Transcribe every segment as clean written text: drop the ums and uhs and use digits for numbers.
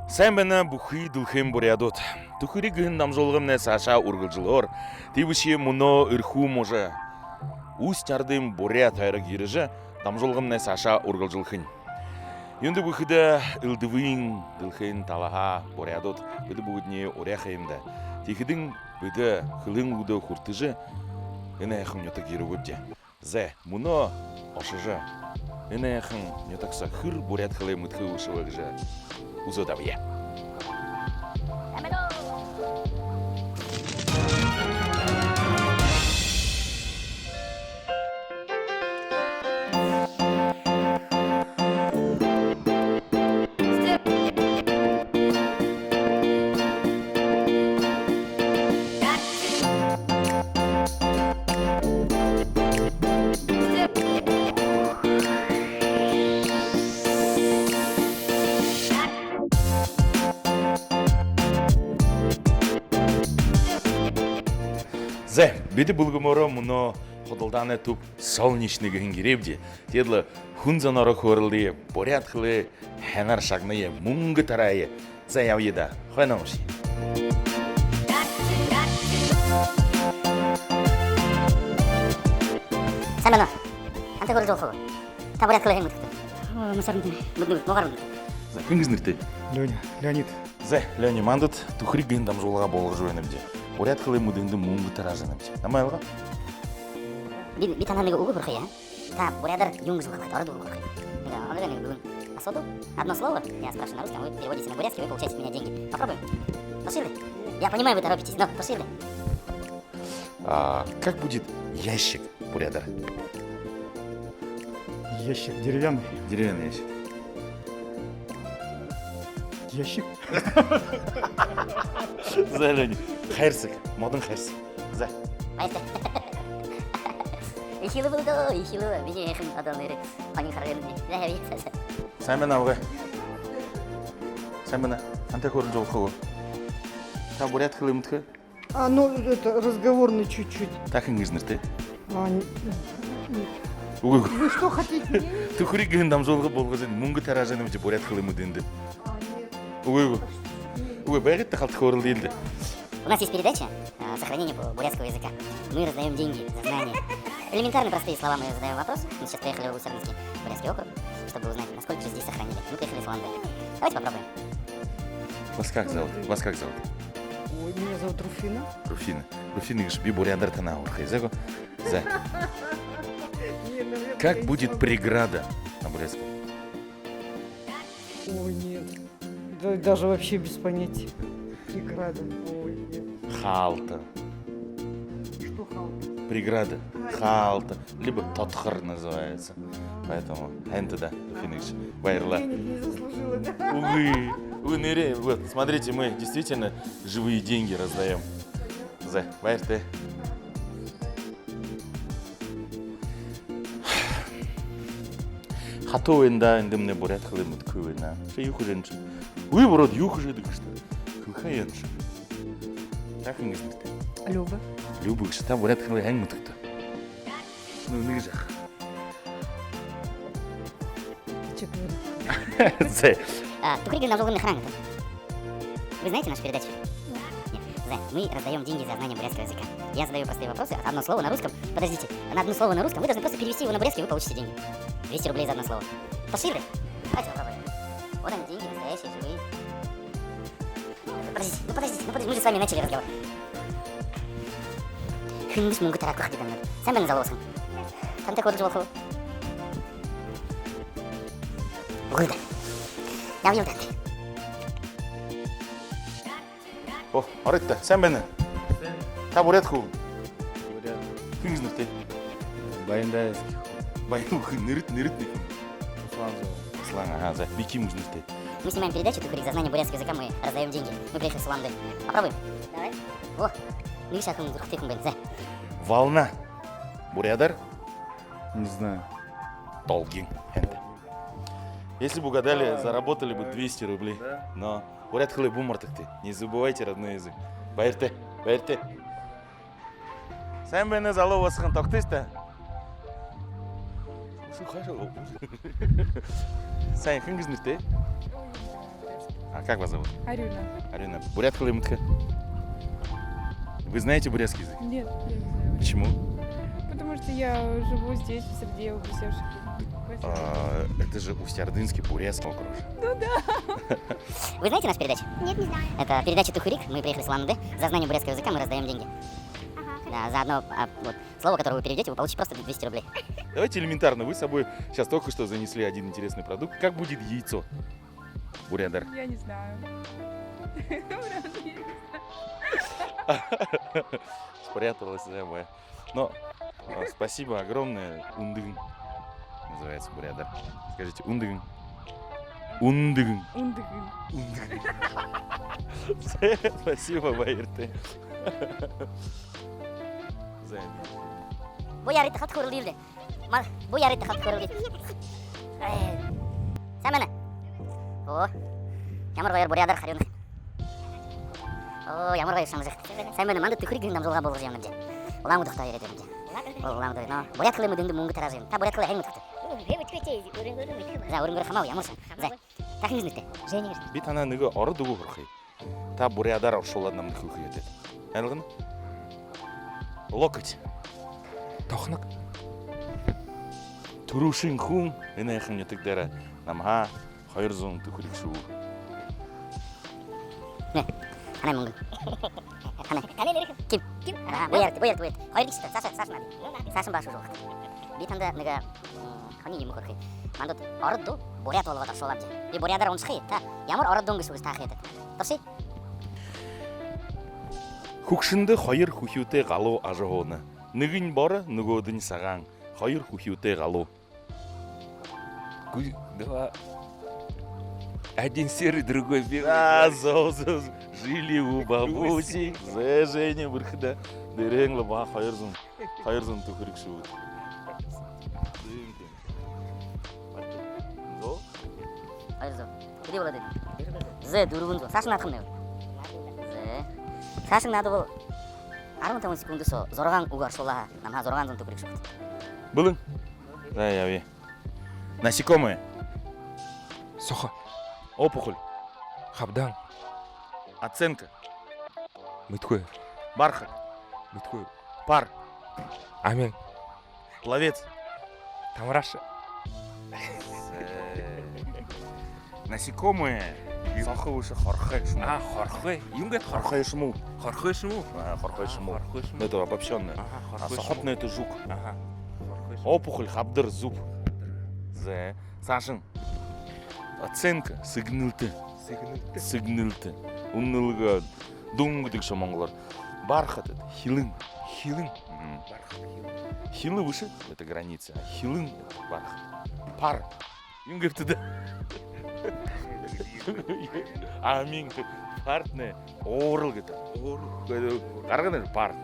Sen bana buxi dulxim бурядот. Тухири гын намжолгымне саша ургылжылор. Тибуши муно ирху може. Ус чардым буря тайры гирыжы намжолгымне саша ургылжылхын. Юнды бухида илдывын дулхин талаха бурядот. Биды бүгдне оряхаимда. Тихидин биды хылын уды хуртыжы. Эне яхын нёта гиры выбде. Зе муно ошыжы. Эне яхын нётакса хыр буряд хылы мытхы ушывыгжы. Узодавье. Зе, биди булгуморо муно ходылданы туп солнечный гингеребди. Тедлы хунзаноро хорылды, порядкылы ханар шагные мунга тарае. Зе яведа, хойнамши. Самбано, анте хорыл жолху. Та порядкылы хен мутыкты. Масарынты, могарынты. Зе, кынгизнырты? Леонид. Зе, Леонид мандыт, тухри гиндам жолга болгы жойнымди. Порядкылы мудынды мунга таражынымди. Намайлга? Би танамега угу курхая. Та бурядар юнгжу хакат, орду угу курхая. Он бүгін особо. Одно слово, я спрашиваю на русском, вы переводите на бурятский, вы получаете с меня деньги. Попробуем. Пошли. Я понимаю, вы торопитесь, но пошли. А как будет ящик бурядар? Ящик деревянный. Деревянный ящик. Ящик. Зе, Леонид. Хайрсык, модын хайрсык. Зе. Поехали. Ихилы был, да, ихилы. Бене ехим адамдары. Панин харгенди. Да, я вижу. Sen bana avga. Sen bana. Анте хорын жолху. Та бурят хылы мытхы. Ну это разговорный чуть-чуть. Так ингизнырты. Вы Угу. что хотите? Тухури гындам жолғы болғызын мунғы таражаны мыжы бурят хылы мыдынды. Угу. Угу, бәғетті қалты хорыл дейілді. У нас есть передача сохранения бурятского языка. Мы раздаем деньги за знания. Элементарно простые слова мы задаем вопрос. Мы сейчас приехали в Усарнский бурятский округ, чтобы узнать, насколько же здесь сохранили. Мы приехали с Уланды. Давайте попробуем. Вас как зовут? Вас как зовут? Ой, меня зовут Руфина. Руфина. Руфина гыш би бурядар тана урхай. Зего? За. Как будет преграда на бурятском? Ой, нет. Да, даже вообще без понятия. Преграда. Ой, нет. Халта. Что халка? Преграда. Халта. Либо тотхар называется. Поэтому да, Руфина гыш. Байрла. Денег не заслужила, да? Увы. Вы ныряем. Вот, смотрите, мы действительно живые деньги раздаем. За. Байрте. Хато энда эндемне бурят хылы мыткуена. Что юхуженче? Вы брод юхужеды что? Кылхаенче. Так ингизнырты. Люба. Любых что там бурят хылы хэнг мыткты. Ну ныжах. Четвертый. За. Тухри гын намжолгымны хранит. Вы знаете нашу передачу? Нет. Мы раздаем деньги за знание бурятского языка. Я задаю простые вопросы. Одно слово на русском. Подождите. На одно слово на русском. Вы должны просто перевести его на бурятский, и вы получите деньги. 200 рублей за одно слово. Пошли. Давайте попробуем. Вот они, деньги настоящие, живые. Подождите. Мы же с вами начали разговор. Хынгыш мунгы тараку хадидан. Сен бені заловсын. Танте хорыл жолху. Угылды. Я уйыл танте. О, арытта, sen beni. Та бурят ху. Кынгизнырты. Байындайский. Байнухы нырыт некім. Слан, ага, за. Бики мужнырты. Мы снимаем передачу «Тухрик за знание бурятского языка», мы раздаем деньги. Мы приехали с Уланды. Попробуем. Давай. О, ну и сейчас он дурхтыком бен. Волна. Бурядар. Не знаю. Долгин. Если бы угадали, заработали бы 200 рублей. Но бурят хылы бумартыкты. Не забывайте родной язык. Байрте. Sen beni заловасың тоқтыста. Sen kıngız nirte? А как вас зовут? Арюна. Арина. Бурят Хлымтха. Вы знаете бурятский язык? Нет, я не знаю. Почему? Потому что я живу здесь, в среде облесевших. Это же Усть-Ордынский бурятский округ. Вы знаете нашу передачу? Нет, не знаю. Это передача Тухурик. Мы приехали с Улан-Удэ. За знание бурятского языка мы раздаем деньги. Да, за одно вот, слово, которое вы переведете, вы получите просто 200 рублей. Давайте элементарно. Вы с собой сейчас только что занесли один интересный продукт. Как будет яйцо? Бурядар. Я не знаю. Спряталась, да, моя. Но спасибо огромное. Ундыгын называется бурядар. Скажите, ундыгын. Ундыгын. Ундыгын. Ундыгын. Спасибо, Байерте. Bu yarıda hat kurulu değildi. Bu yarıda hat kurulu değil. Sen bana. Ямар байыр бурядар харюн. Ямар байыр шамжық. Sen bana manda түкірі гүн намжолға болғы жемін де. Улан ұдықта ередім де. Улан ұдық. Бурят қылы мүдіңді мұңғы таразын. Та бурят қылы әң ұдықты. За өрінгір қамау ямырсын. За. Тақыңыз нүкте. Женіңіз. Бит ана нүгі ары дүгі құрқи. Та бурядар оршоладнамды күлкі етеді. Әлгін? Локоть. Тохнық. Турушин хун. Эне яқын етікдері. Намға хайырзун түкірік шу. Не. Қанай мұңғы. Қанай нерекім? Кім? Бұл ярды. Хайыр кішті. Сашын нады. Сашын башу жоқ. Бит анда нүгі қаны емі көрқи. Мандот арыдду бурят олға да шолап же. И бурядар оншқи. Та ямар арыддуңғы шуғыз тақы етеді. Дұрсы? Хукшынды хайыр хухиуте ғалу ажығуыны. Нүгін бары нүгөдін саған. Хайыр хухиуте ғалу. Два. Один серый, другой белый. Жили у бабуси. Женя бұрқыда. Дереңлі ба хайырзын түкірік шуыд. Hayırdır. Kedi ola dedi. Ze durgundu. Saçın atım ne? Ze. Saçın adı bu. Армын тамын секундысо зорган угар шола. Намха зорган зон түкірік шоқты. Бұлың? Да, яви. Насекомые. Соха. Опухоль. Хабдан. Оценка. Мыткой. Бархат. Мыткой. Пар. Амин. Пловец. Тамраша. Насекомые. Сахы выше хорхай шму. Хорхой. Юнгет Хорхай шму. Хорхой шму. Хорхай шму. Хорхой шму. Это обобщенное. А Хорхой сахотное это жук. Ага. Опухоль, хабдыр, зуб. Зе. Сашын. Оценка. Сыгнылты. Сыгнылты. Уннылға. Дуңгыдық шамаңғылар. Бархат это. Хилын. Хилын. Хилы выше. Это граница. А хилын это бархат. Пар. Юнгепті да. Амин. Партне. Орыл кетті. Қарғаны парт.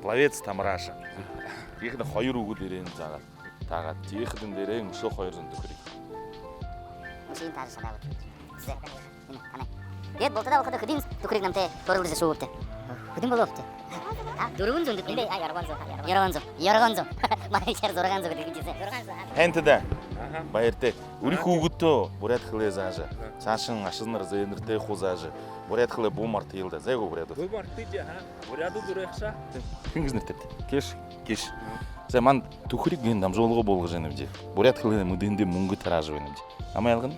Пловец тамраша. Тегіді хайыр уғы дерен жағат. Тағат. Тегідің дерен ұшы хайырзын түкірек. Мушейін тажы шада бұд. Зе. Қанай. Дед болты да оқыды күдін түкірек намте көрілдісі шу өпті. Күдін болу өпті. Durgun zon dipinde. Yorgonzo. Mahşer zorganzo gidecekse. Хэнтэда. Байерте. Урих угутто. Бурят хле зажа. Сашын ашыныр зейнірте хузажы. Бурят хле бумар тыйылда. Зайго бурядов. Бумар тыйды, ха. Буряду дурекша. Кыңгізніртепті. Кеш. Сәй ман түкірік ген дамжолығы болғы женімде. Бурят хле мұдынды мұңғы таражы өнімде. Амай алғын?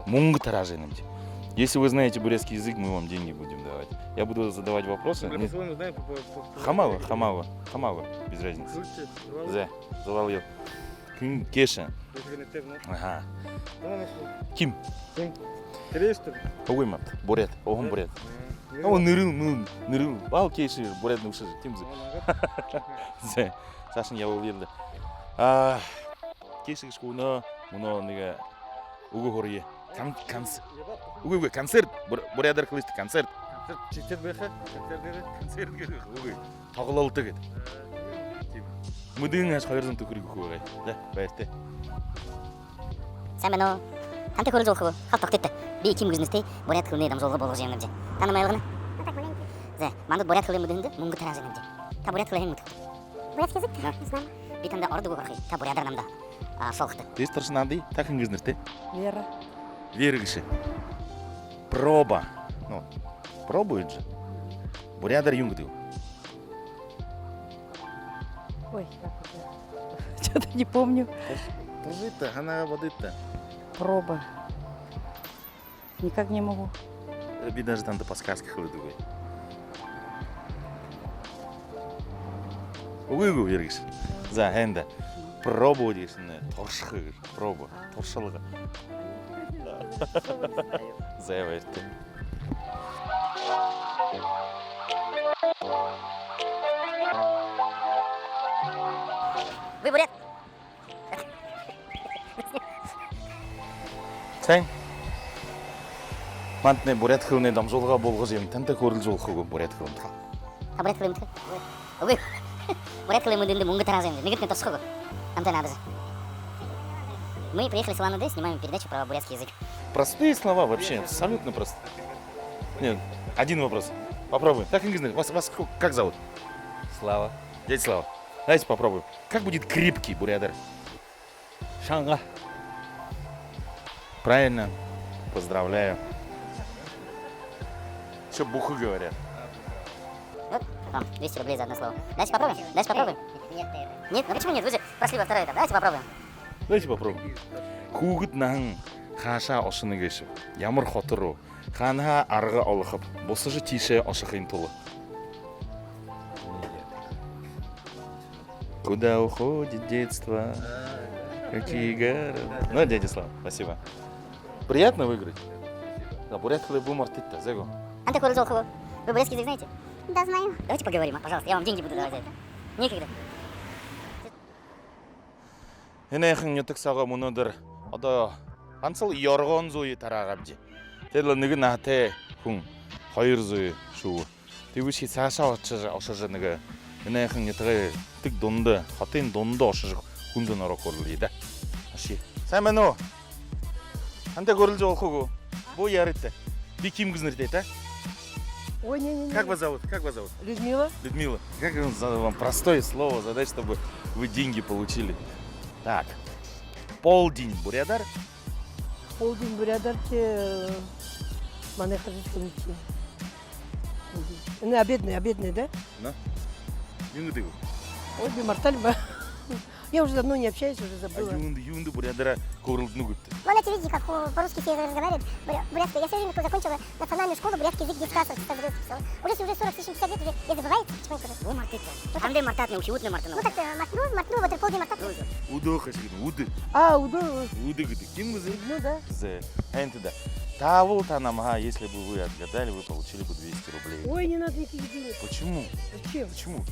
Мұңғы таражы енімде. Если вы знаете бурятский язык, мы вам деньги будем давать. Я буду задавать вопросы. Хамава. Без разницы. Завалил. Кеша. Ага. Ким? Огоймап. Бурят. Огон бурят. О, нырыл. Бал кеші бурят нұқшы. Кимзі? Сашын я олелді. Кеші кішкуына, мұны неге уғы хорие. Угы концерт. Бурядар қылышты концерт. Чистет бэха? Концерт керек. Угы. Тағылалы тегет. Мұдың аш қайырзын түкірік ұқуға. Да, байырты. Sen ben o tante körül жолқы хал тоқтетті. Би ким күзністей бурят қылын едім жолғы болғы жеңімде. Танымай алғыны? Зе, мандыт бурят қылын мұдыңды мұңғы тараз жеңімде. Та бурят қылын мұдық. Бурятский язык? Не знаю. Би танда орды бұғырқы. Та бурядар намда шолқыты. Тез тұрсын андай, тақын күзнірте. Вера. Вергиши. Проба. Ну, пробует же. Бурядар юнгдыл. Ой, как это? Что-то не помню. Пожит-то, она воды-то. Проба. Никак не могу. Би даже там до подсказки хлыдывай. Угу, Вергиш. За, энда. Пробу дейсің. Торшығы. Проба. Торшылығы. Заявайты. Вы бурят? Сәң? Мантне бурят хылны дамжолға болғы жем. Тәнті көріл жол хығы бурят хылны. А бурят кылым ты? Вы бурят кылым дынды мунга таразем. Мигртне торшығы. Антон Абза. Мы приехали с Улан-Удэ, снимаем передачу про бурятский язык. Простые слова вообще, абсолютно простые. Нет, один вопрос. Попробуй. Так, Ингизны, вас как зовут? Слава. Дядя Слава. Давайте попробуем. Как будет крепкий бурядар? Шанга. Правильно. Поздравляю. Все бухы говорят. Вот, вам 200 рублей за одно слово. Давайте попробуем? Давайте попробуем? Нет, ну почему нет? Вы же прошли во второй этап. Давайте попробуем. Давайте попробуем. Хугут нахын хаша ошыны кешіп. Ямыр хотыру. Ханха арғы олықып. Босы же тише ошықын толы. Куда уходит детство? Какие горы? Ну, дядя Слава, спасибо. Приятно выиграть? Да, бурят хлеб бумар ты-то, зэго. Анте Курзолхова. Вы бурятский язык знаете? Да, знаю. Давайте поговорим, пожалуйста. Я вам деньги буду давать за это. Некогда. Энэхын нютык саға мұныдыр. Ода ансыл yorğon зойы тарағабди. Тедла ныгы нахте хүн хайыр зойы шу. Тегуши саша ошыжы ныгы. Энэхын нютыгы тик донды. Хатын донды ошыжы хүн зон ора көрілейді. Аши. Сәмен о. Анте көрілжі олхугу. Бу ярытты. Би ким кызныртет, а? Ой, не-не-не. Как вас зовут? Как вас зовут? Людмила? Людмила. Как вам простое слово задать, чтобы вы деньги получили? Так. Полдень бурядар. Полдень бурядарте. Мане хожу Ну, обедные, да? Ну. Юнды. Ой, бимартальба. Я уже давно не общаюсь, уже забыла. Юнды бурядара корылднугут. Вон эти видите, как по-русски все разговаривают. Бурятский. Я в свое время закончила национальную школу бурятский язык детского сада. Уже 40 с лишним 50 лет уже я забывается потихоньку. О, мартыт. Андай мартатны, учевутны мартыны. Ну так мартну, вот полдень мартат. Удо хашгин, уды. А, удо. Уды гыды. Ким гызы? Ну да. Зе. Энты да. Тавул танамга, если бы вы отгадали, вы получили бы 200 рублей. Ой, не надо никаких денег. Почему? Зачем? Почему?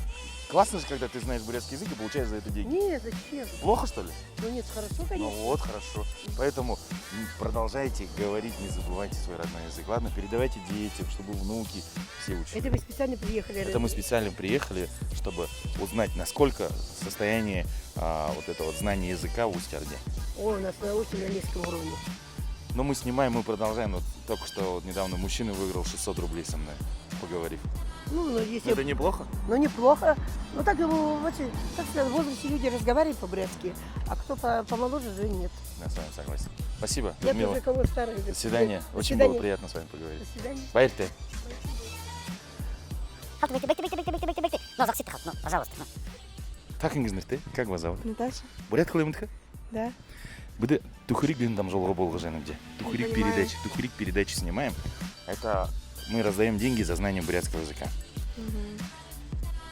Классно же, когда ты знаешь бурятский язык и получаешь за это деньги. Нет, зачем? Плохо, что ли? Ну нет, хорошо, Ну конечно. вот, хорошо. Поэтому продолжайте говорить, не забывайте свой родной язык. Ладно, передавайте детям, чтобы внуки все учили. Это вы специально приехали. Это мы специально приехали, чтобы узнать, насколько состояние вот это вот знания языка в Усть-Орде. О, у нас на очень на низком уровне. Но мы снимаем, мы продолжаем. Вот только что вот недавно мужчина выиграл 600 рублей со мной, поговорив. Ну, если... Это неплохо? Ну, неплохо. Ну, так так сказать, в возрасте люди разговаривают по-бурятски, а кто помоложе уже нет. Я с вами согласен. Спасибо, Я Людмила. тоже кого старый. До свидания. До Очень свидания. было приятно с вами поговорить. До свидания. Поверьте. Бекти. Ну, заксит, ну, пожалуйста. Ну. Так, Ингизнерте, как вас зовут? Наташа? Бурят Клымтха? Да. Быды тухырик гындам жолға болғы жаны где. Понимаю. Тухырик передачи снимаем. Это мы раздаем деньги за знание бурятского языка.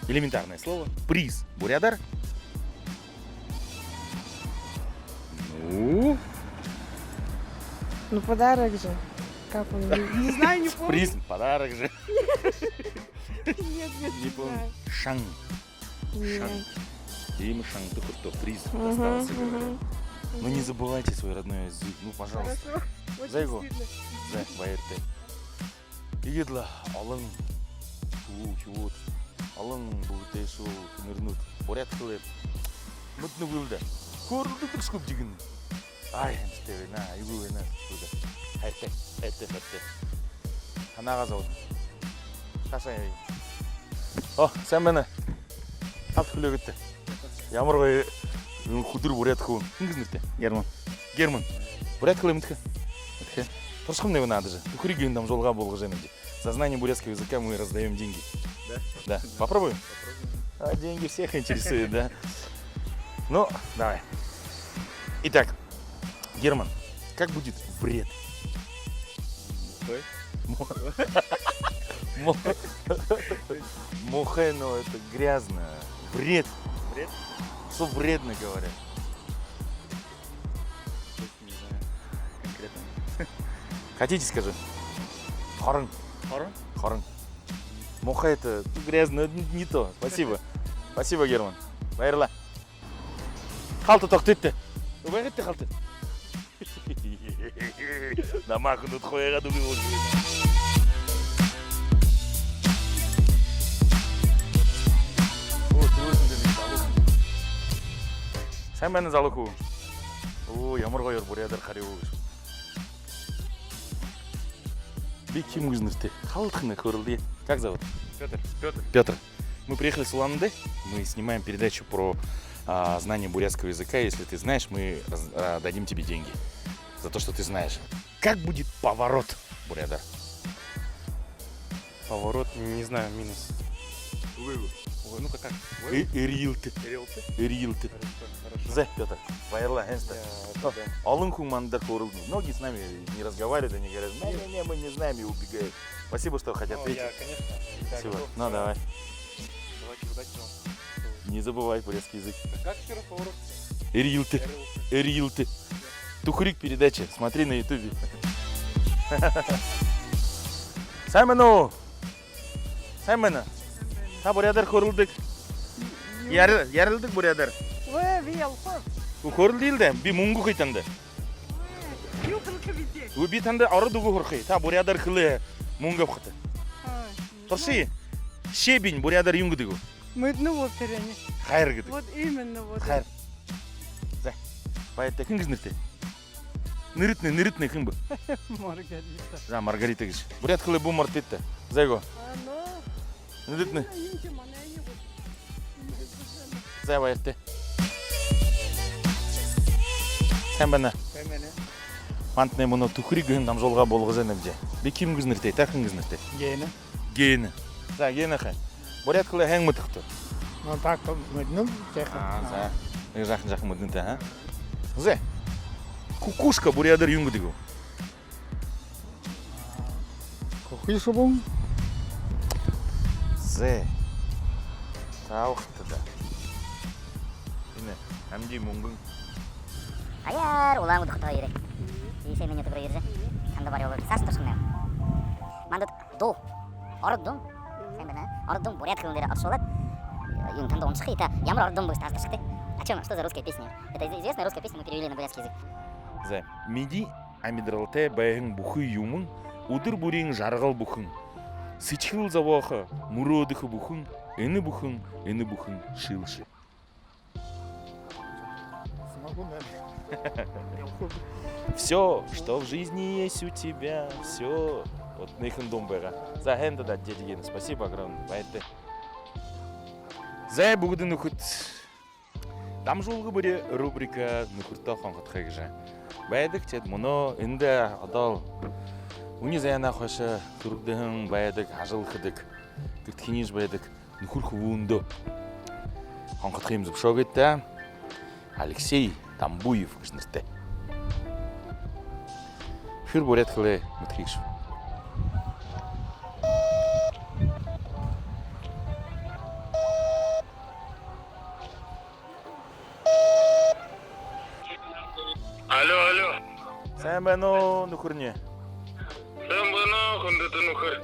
Элементарное слово. Приз. Бурядар. Ну, Ну, подарок же. Как он? Не знаю, не помню. приз. Подарок же. Нет, Не помню. Шан. Нет. Им шан. Только кто приз достался, говорят. Ну не забывайте свой родной язык. Ну, пожалуйста. Хорошо. Очень Зайго. стыдно. За байырты. Игедла. Алың. Чуот. Алың бұғытай шоу. Күнірнут. Бурят қылып. Мұтны бұлды. Көрілді күрш көп деген. Ай, әністері, на, үйгі өйна. Әйтті. Ханаға зауыд. Қашан ей. О, сән мені. Алт күлі өтті. Ямыр ғой құдыр бурят қылын. Кім кізнірті? Герман. Бурят қылы мүткі. Прошхом не надо же. Тухригин там жолга болгоженди. За знание бурятского языка мы раздаем деньги. Да? Да. Попробуем? А деньги всех интересуют, да? Ну, давай. Итак, Герман, как будет вред? Мухай, ну это грязно. Вред. Вред? Что вредно говорят? Не знаю. Конкретно. Хотите, скажи? Хорон. Хорон? Хорон. Муха это грязно, не то. Спасибо. Спасибо, Герман. Байырла. Халты тоқтетті. Байғетті халты. Намақын ұт қойға дүгі болды. Сән бәні залы көу. Ямар қойыр бұриядар қари өғыз. Бек кем күзнірті. Халтықны көрілді. Как зовут? Петр. Петр. Мы приехали с Улан-Удэ. Мы снимаем передачу про знание бурятского языка. Если ты знаешь, мы дадим тебе деньги за то, что ты знаешь. Как будет поворот, бурядар? Поворот, не знаю, минус. Ну-ка как? Эрилты. Эрилты. Зе, Петр. Байырла, энста. Алын хумандар корылды. Многие с нами не разговаривают, они говорят, не, мы не знаем и убегают. Спасибо, что хотят ответить. Я, конечно. Спасибо. Ну, давай. Давайте удачи вам. Не забывай бурятский язык. Как еще раз поворот? Эрилты. Эрилты. Тухрик передача. Смотри на ютубе. Саймону! Саймона! Та бурядар көрілдік. Ярылдық бурядар. Вел, Көрілді би мұңғы қайтанды. Өбі танды ары дуғы құрқи. Та бурядар қылы мұңғы қыты. Тұршы, шебень бурядар юңғы дұғы. Мы ну вот перене. Хайр гыдық. Вот именно вот. Хайр. Зә, байытта кім кізнірті? Нырытны кім бұл? Маргарита. За, Маргарита кіш. Бурят қылы бұл мартетті. Зәйго. Оно. Нырытны. Зәй байытты. Сән бәні. Мантне мұны тұқыры күн там жолға болғызын әмде. Бе кім кізнірті, тәқін кізнірті? Гена. Гейні. За, гейні қай. Бурят қылы әң мұтықты. Ну так, ну, За. Жақын мұдынты, ha? Зәй. Кукушка бурядар юңғы дегу. Кухишубум. Зәй. Тауқты да. Ine, әмде мұңғың. Аяр, улан удықтыға ерек. Есе мен етігірі ерже. Қанды бар елі. Саш тұршыннайым. Мандыт до. Орыддың. Сен бәні, орыддың бурят қылындары атшы олады. Ең таңда он шықы. Это ямар орыддың бұл стазды шықты. О чем? Что за русская песня? Это известная русская песня, мы перевели на бурятский язык. Зәй. Меди амидралте бәйің бұхы юмың, удыр бүрің жарғал бұхың. Сычхыл завақы, мұродықы бұхың, әні бұхың, шылшы. Все, что в жизни есть у тебя, все. Вот нейхын домбайға. За хэнда да дедігені. Спасибо огромное. Байты. Зәй бүгідің үхіт. Там жолғы бірі рубрика нүкіртті қонғытқы кіжі. Бәйдік тед мұны үнді адал. Уни зәйна қойшы түргдігін бәйдік, ажыл қыдық. Күрткенеш бәйдік нүкір құвуынды. Қонғытқымыз бұшау кетті. Алексей Тамбуев кішнірті. Фир бурят қылы мұтқиқшы. Алло. Сән бәні нүкірне. Сен бұны құндыты нүкір.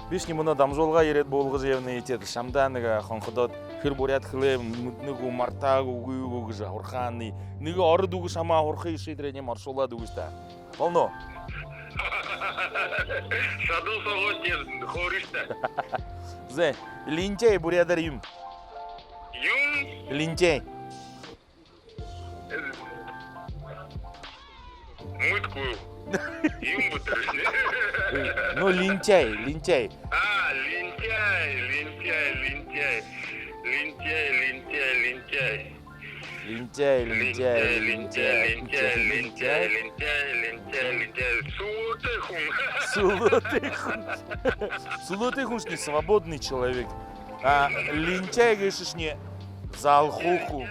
Бишни мұны дамжолға ерет болғы жевні етеді. Шамданыға қонқыдат. Фир бурят қылы мүтнігі мартағы ұғы орқаны. Нігі ары дуғы шама орқы шейдірене маршола дуғышта. Полно. Саду соғыт дердің, қорышта. Зәй, линчай бурядар юм. Юм? Линчай. Мытку. Юм бұтыр. Ну, линчай. А, линчай. Лентяй. Сулотыхун не свободный человек. А лентяй, говоришь, не залхуху.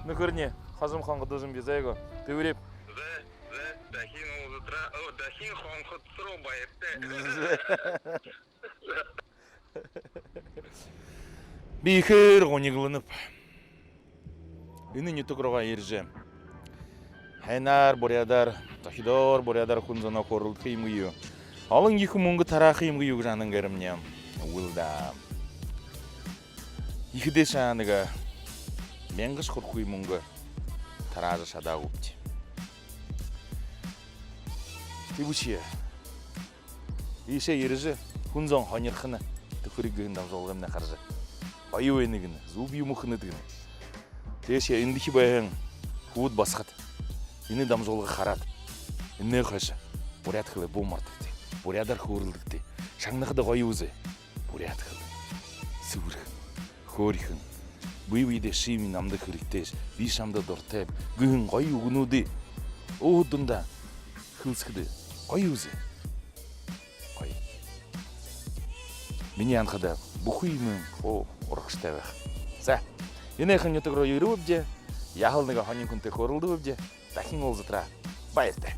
Ну көріне, Хазым ханға дозым безайго. Төвереп. Дахин хонхот сұру Бейхер ғонеғылынып. Үні не тұқырға ерже. Хайнар борядар, тахидор борядар құнзана қорылды қиымғыйы. Алың екі мұңғы тара қиымғыйы жанын кәрімне. Уылда. Екі де шаныға. Мен қыш құрқұй мұңғы таражы шада көпті. Тебушие. Ише ережі құнзан ханерқыны түкірігігін дамжолғымна қаржы. Айы өйнігіні, зуб юмықыны дігіні. Теше үндікі байын худ басқат. Ини дамжолға қарат. Инне қашы. Бурят қылы болмартықты. Бурядар қорылдықты. Шаңнақыда қайы өзі. Бурят қылы. Сұрық. Хорихын. Бұйвейде шиmin намды қырықтеш. Бишамда дортеп. Гүн қайы ұғынуды. Оғыдында. Қылсқыды. Қайы өзі. Қайы. Мені анқыда. Бұқыймын. Ұрқыштағы. Сә. Ені қын етігіро үйрі өбде. Яғылныға ханин күнте қорылды өбде. Дахин ол зытра. Байырды.